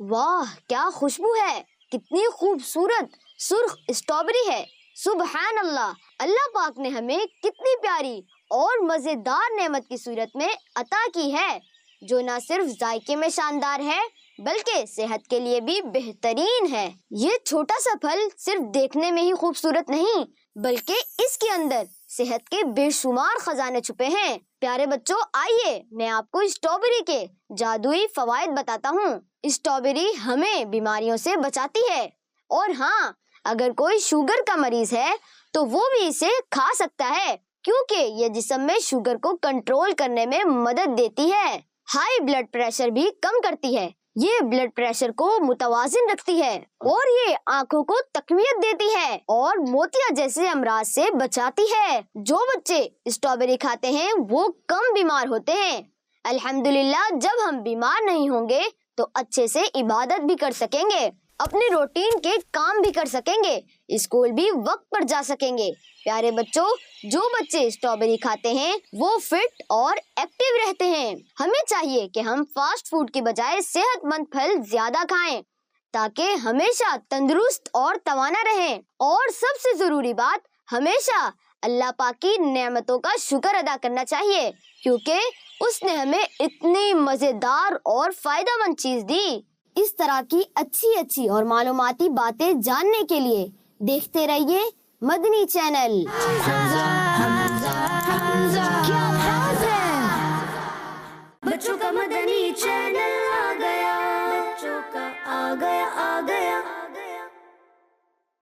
واہ کیا خوشبو ہے، کتنی خوبصورت سرخ اسٹرابری ہے۔ سبحان اللہ، اللہ پاک نے ہمیں کتنی پیاری اور مزیدار نعمت کی صورت میں عطا کی ہے، جو نہ صرف ذائقے میں شاندار ہے بلکہ صحت کے لیے بھی بہترین ہے۔ یہ چھوٹا سا پھل صرف دیکھنے میں ہی خوبصورت نہیں بلکہ اس کے اندر صحت کے بے شمار خزانے چھپے ہیں۔ پیارے بچوں، آئیے میں آپ کو اسٹرابری کے جادوئی فوائد بتاتا ہوں۔ اسٹرابری ہمیں بیماریوں سے بچاتی ہے، اور ہاں، اگر کوئی شوگر کا مریض ہے تو وہ بھی اسے کھا سکتا ہے، کیونکہ یہ جسم میں شوگر کو کنٹرول کرنے میں مدد دیتی ہے۔ ہائی بلڈ پریشر بھی کم کرتی ہے، یہ بلڈ پریشر کو متوازن رکھتی ہے، اور یہ آنکھوں کو تقویت دیتی ہے اور موتیا جیسے امراض سے بچاتی ہے۔ جو بچے اسٹرابری کھاتے ہیں وہ کم بیمار ہوتے ہیں۔ الحمدللہ، جب ہم بیمار نہیں ہوں گے تو اچھے سے عبادت بھی کر سکیں گے، اپنے روٹین کے کام بھی کر سکیں گے، اسکول بھی وقت پر جا سکیں گے۔ پیارے بچوں، جو بچے اسٹرابری کھاتے ہیں وہ فٹ اور ایکٹیو رہتے ہیں۔ ہمیں چاہیے کہ ہم فاسٹ فوڈ کی بجائے صحت مند پھل زیادہ کھائیں تاکہ ہمیشہ تندرست اور توانا رہیں۔ اور سب سے ضروری بات، ہمیشہ اللہ پاک کی نعمتوں کا شکر ادا کرنا چاہیے، کیونکہ اس نے ہمیں اتنی مزیدار اور فائدہ مند چیز دی۔ اس طرح کی اچھی اور معلوماتی باتیں جاننے کے لیے دیکھتے رہیے مدنی چینل۔ بچوں کا مدنی چینل آ گیا، بچوں کا آ گیا